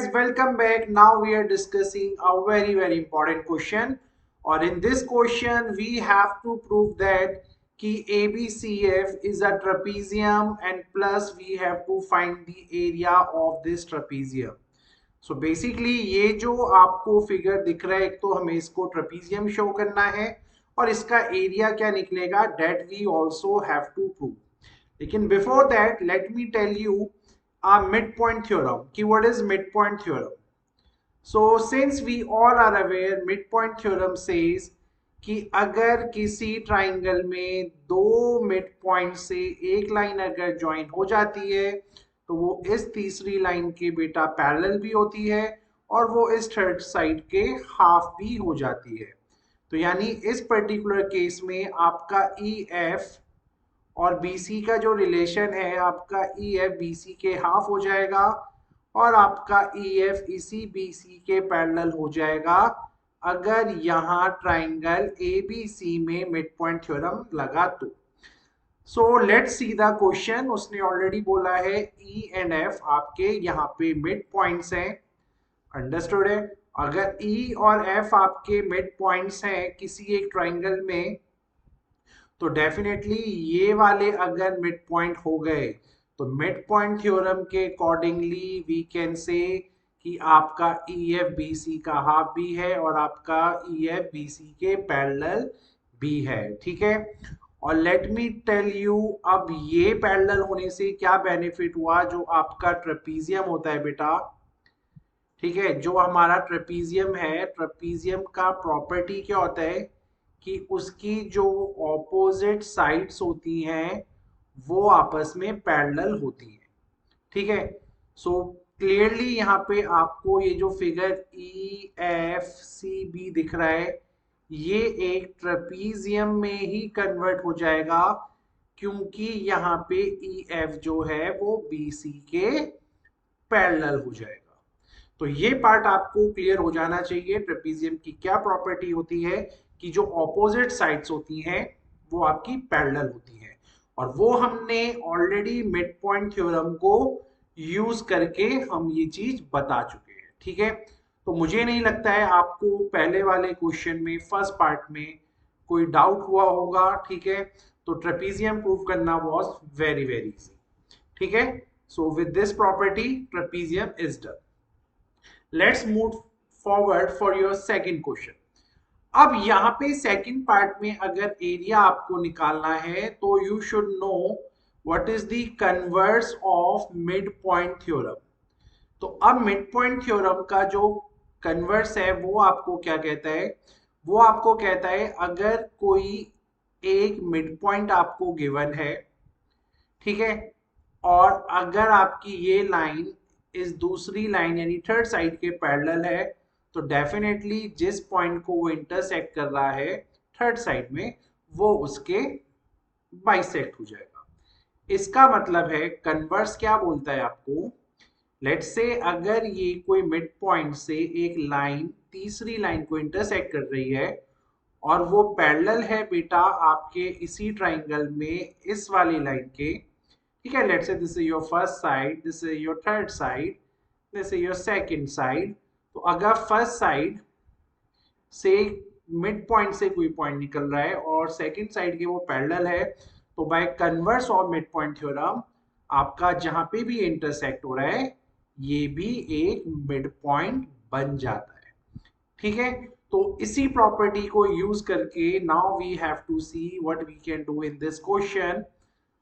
guys, welcome back. Now we are discussing a very important question. Or in this question, we have to prove that कि ABCF is a trapezium and plus we have to find the area of this trapezium. So basically ये जो आपको figure दिख रहा है, एक तो हमें इसको ट्रेपीजियम शो करना है और इसका एरिया क्या निकलेगा, that we also have to prove. लेकिन before that let me tell you a midpoint theorem. Keyword is midpoint theorem. So since we all are aware, midpoint theorem says कि अगर किसी ट्राइंगल में दो मिड पॉइंट से एक line अगर join हो जाती है तो वो इस तीसरी लाइन के बेटा पैरेलल भी होती है और वो इस थर्ड साइड के हाफ भी हो जाती है. तो यानी इस पर्टिकुलर केस में आपका ई एफ और BC का जो रिलेशन है आपका EF BC के हाफ हो जाएगा और आपका EF इसी BC के पैरेलल हो जाएगा अगर यहाँ ट्राइंगल ABC में मिड पॉइंट थ्योरम लगा तो. So let's see the question. उसने ऑलरेडी बोला है E एंड F आपके यहाँ पे मिड पॉइंट्स हैं. अंडरस्टूड है. अगर E और F आपके मिड पॉइंट्स हैं किसी एक ट्राइंगल में तो डेफिनेटली ये वाले अगर मिड पॉइंट हो गए तो मिड पॉइंट थ्योरम के अकॉर्डिंगली वी कैन से कि आपका EF BC का हाफ भी है और आपका EF BC के पैरेलल भी है. ठीक है. और लेट मी टेल यू अब ये पैरेलल होने से क्या बेनिफिट हुआ. जो आपका ट्रेपीजियम होता है बेटा, ठीक है, जो हमारा ट्रेपीजियम है, ट्रेपीजियम का प्रॉपर्टी क्या होता है कि उसकी जो ऑपोजिट साइड्स होती हैं वो आपस में पैरेलल होती है. ठीक है. सो क्लियरली यहाँ पे आपको ये जो फिगर EFCB दिख रहा है ये एक ट्रेपीजियम में ही कन्वर्ट हो जाएगा क्योंकि यहाँ पे EF जो है वो BC के पैरेलल हो जाएगा. तो ये पार्ट आपको क्लियर हो जाना चाहिए. ट्रेपीजियम की क्या प्रॉपर्टी होती है कि जो ऑपोजिट साइड्स होती हैं वो आपकी पैरेलल होती हैं और वो हमने ऑलरेडी मिड पॉइंट थ्योरम को यूज करके हम ये चीज बता चुके हैं. ठीक है. तो मुझे नहीं लगता है आपको पहले वाले क्वेश्चन में फर्स्ट पार्ट में कोई डाउट हुआ होगा. ठीक है. तो ट्रेपीजियम प्रूव करना वाज वेरी इजी. ठीक है. So with this property trapezium is done. Let's move forward for your second question. अब यहाँ पे सेकंड पार्ट में अगर एरिया आपको निकालना है तो you should know what is the converse of midpoint theorem. तो अब मिड पॉइंट थ्योरम का जो कन्वर्स है वो आपको क्या कहता है. वो आपको कहता है अगर कोई एक मिड पॉइंट आपको गिवन है, ठीक है, और अगर आपकी ये लाइन इस दूसरी लाइन यानी थर्ड साइड के पैरेलल है तो डेफिनेटली जिस पॉइंट को वो इंटरसेक्ट कर रहा है थर्ड साइड में वो उसके बाइसेक्ट हो जाएगा. इसका मतलब है कन्वर्स क्या बोलता है आपको. लेट्स से अगर ये कोई मिड पॉइंट से एक लाइन तीसरी लाइन को इंटरसेक्ट कर रही है और वो पैरेलल है बेटा आपके इसी ट्राइंगल में इस वाली लाइन के. ठीक है. Let's say this is your first side, this is your third side, this is your second side. तो अगर फर्स्ट साइड से मिड पॉइंट से कोई पॉइंट निकल रहा है और सेकंड साइड के वो पैरेलल है तो by converse of midpoint theorem आपका जहां पे भी इंटरसेक्ट हो रहा है ये भी एक मिड पॉइंट बन जाता है. ठीक है. तो इसी प्रॉपर्टी को यूज करके now we have to see what we can do in this question.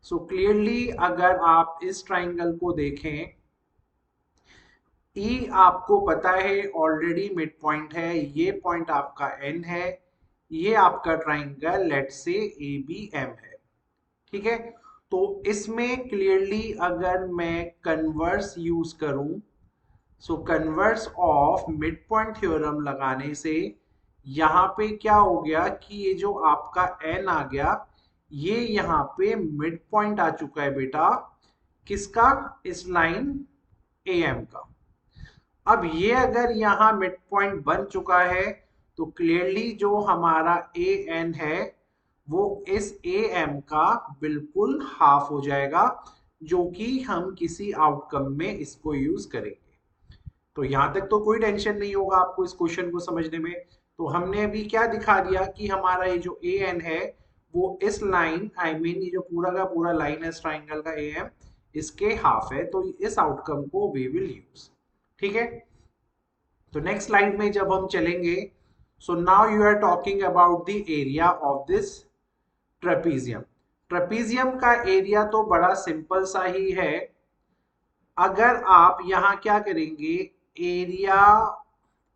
So clearly अगर आप इस ट्राइंगल को देखें E आपको पता है ऑलरेडी मिड पॉइंट है. ये पॉइंट आपका N है. ये आपका ट्राइंगल लेट से ABM है. ठीक है. तो इसमें क्लियरली अगर मैं कन्वर्स यूज करूं so converse of midpoint theorem लगाने से यहाँ पे क्या हो गया कि ये जो आपका N आ गया ये यहाँ पे मिड पॉइंट आ चुका है बेटा किसका, इस लाइन AM का. अब ये अगर यहाँ मिड पॉइंट बन चुका है तो क्लियरली जो हमारा AN है वो इस AM का बिल्कुल हाफ हो जाएगा जो कि हम किसी आउटकम में इसको यूज करेंगे. तो यहां तक तो कोई टेंशन नहीं होगा आपको इस क्वेश्चन को समझने में। तो हमने अभी क्या दिखा दिया कि हमारा ये जो ए एन है वो इस लाइन आई मीन ये जो पूरा का पूरा लाइन है ट्राइंगल का ए एम इसके हाफ है, तो इस आउटकम को वी विल यूज। ठीक है, तो नेक्स्ट स्लाइड में जब हम चलेंगे, so now you are talking about the area of this trapezium. Trapezium का एरिया तो बड़ा सिंपल सा ही है। अगर आप यहां क्या करेंगे, एरिया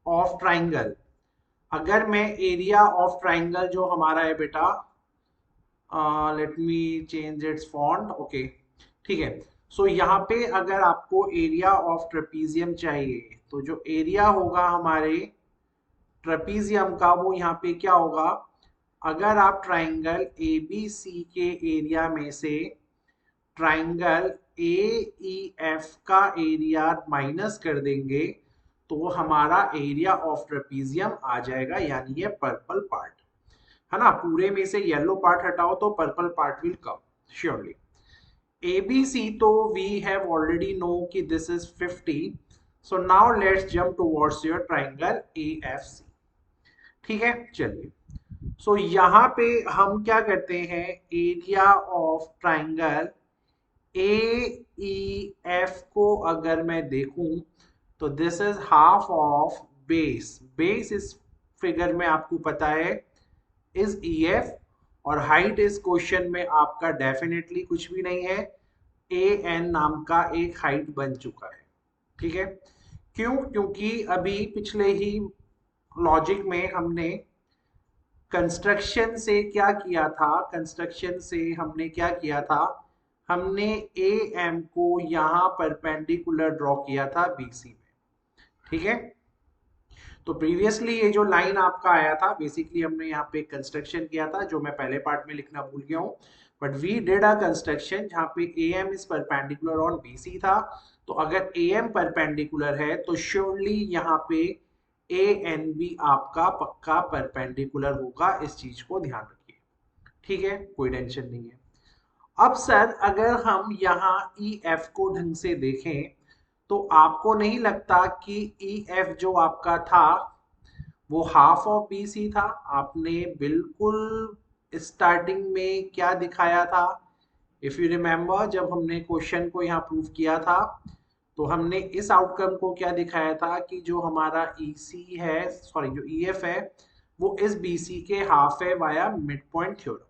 ऑफ ट्राइंगल, अगर मैं एरिया ऑफ ट्राइंगल जो हमारा है बेटा, let me change it's font, okay ठीक है। सो यहाँ पे अगर आपको एरिया ऑफ ट्रेपीजियम चाहिए तो जो एरिया होगा हमारे ट्रेपीजियम का वो यहाँ पे क्या होगा, अगर आप ट्राइंगल ए बी सी के एरिया में से ट्राइंगल ए ई एफ का एरिया माइनस कर देंगे तो हमारा एरिया ऑफ ट्रेपीजियम आ जाएगा, यानी ये पर्पल पार्ट है ना। पूरे में से येलो पार्ट हटाओ तो purple part will come surely. ABC तो we have already know कि this is 50, so now let's jump towards your triangle AFC। ठीक है, चलिए। सो यहाँ पे हम क्या करते हैं, एरिया ऑफ ट्राइंगल AEF को अगर मैं देखूं तो this is half of base. Base इस फिगर में आपको पता है इज EF, और हाइट इस क्वेश्चन में आपका डेफिनेटली कुछ भी नहीं है, AN नाम का एक हाइट बन चुका है। ठीक है, क्यों, क्योंकि अभी पिछले ही लॉजिक में हमने कंस्ट्रक्शन से क्या किया था, कंस्ट्रक्शन से हमने क्या किया था, हमने AM को यहां परपेंडिकुलर ड्रॉ किया था BC में। ठीक है, तो प्रीवियसली ये जो लाइन आपका आया था बेसिकली हमने यहाँ पे कंस्ट्रक्शन किया था जो मैं पहले पार्ट में लिखना भूल गया हूँ, but we did a construction जहाँ पे AM is perpendicular on BC था। तो अगर AM परपेंडिकुलर है तो श्योरली यहाँ पे AN भी आपका पक्का परपेंडिकुलर होगा, इस चीज को ध्यान रखिए। ठीक है, कोई टेंशन नहीं है। अब सर अगर हम यहाँ EF को ढंग से देखें तो आपको नहीं लगता कि EF जो आपका था वो हाफ ऑफ BC था? आपने बिल्कुल स्टार्टिंग में क्या दिखाया था, इफ यू रिमेम्बर जब हमने क्वेश्चन को यहाँ प्रूव किया था तो हमने इस आउटकम को क्या दिखाया था कि जो हमारा EC है, सॉरी जो EF है वो इस BC के हाफ है वाया मिड पॉइंट थ्योरम।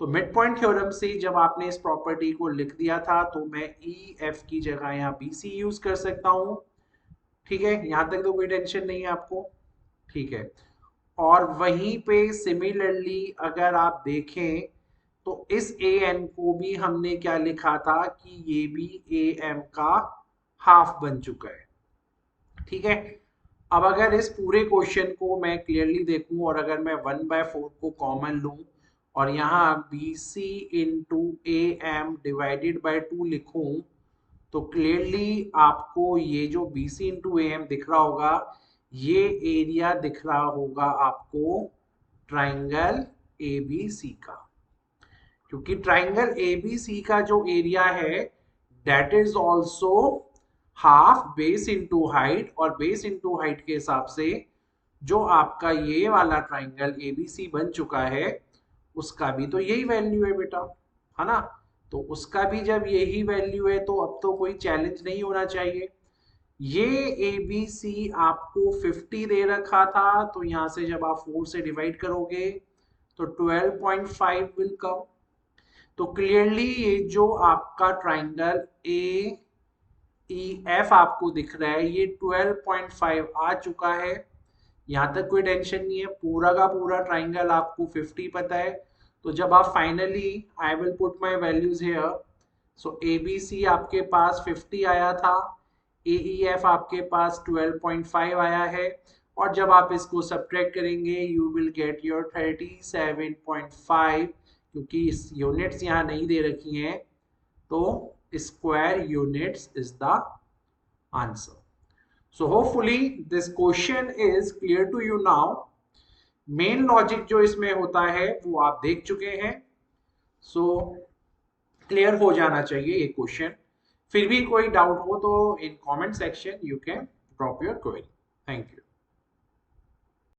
तो मिड पॉइंट थ्योरम से जब आपने इस प्रॉपर्टी को लिख दिया था तो मैं EF की जगह यहाँ BC यूज कर सकता हूँ। ठीक है, यहाँ तक तो कोई टेंशन नहीं है आपको। ठीक है, और वहीं पे सिमिलरली अगर आप देखें तो इस AN को भी हमने क्या लिखा था कि ये भी AM का हाफ बन चुका है। ठीक है, अब अगर इस पूरे क्वेश्चन को मैं क्लियरली देखूं और अगर मैं 1/4 को कॉमन लूं और यहाँ BC into AM divided by 2 लिखूं तो क्लियरली आपको ये जो BC इंटू AM दिख रहा होगा ये एरिया दिख रहा होगा आपको ट्राइंगल ABC का, क्योंकि ट्राइंगल ABC का जो एरिया है that is also half base into height, और बेस इंटू हाइट के हिसाब से जो आपका ये वाला ट्राइंगल ABC बन चुका है उसका भी तो यही वैल्यू है बेटा, है ना। तो उसका भी जब यही वैल्यू है तो अब तो कोई चैलेंज नहीं होना चाहिए। ये ABC आपको 50 दे रखा था तो यहां से जब आप 4 से डिवाइड करोगे तो 12.5 विल कम। तो क्लियरली ये जो आपका ट्राइंगल AEF आपको दिख रहा है ये 12.5 आ चुका है, यहां तक कोई टेंशन नहीं है। पूरा का पूरा ट्राइंगल आपको 50 पता है, तो जब आप finally I will put my values here, so ABC आपके पास 50 आया था, AEF आपके पास 12.5 आया है, और जब आप इसको सब्ट्रैक्ट करेंगे यू विल गेट योर 37.5, क्योंकि इस यूनिट्स यहाँ नहीं दे रखी हैं तो square units is the answer. So hopefully this question is clear to you now. Main logic जो इसमें होता है वो आप देख चुके हैं, सो क्लियर हो जाना चाहिए ये क्वेश्चन। फिर भी कोई डाउट हो तो in comment section you can drop your query. Thank you.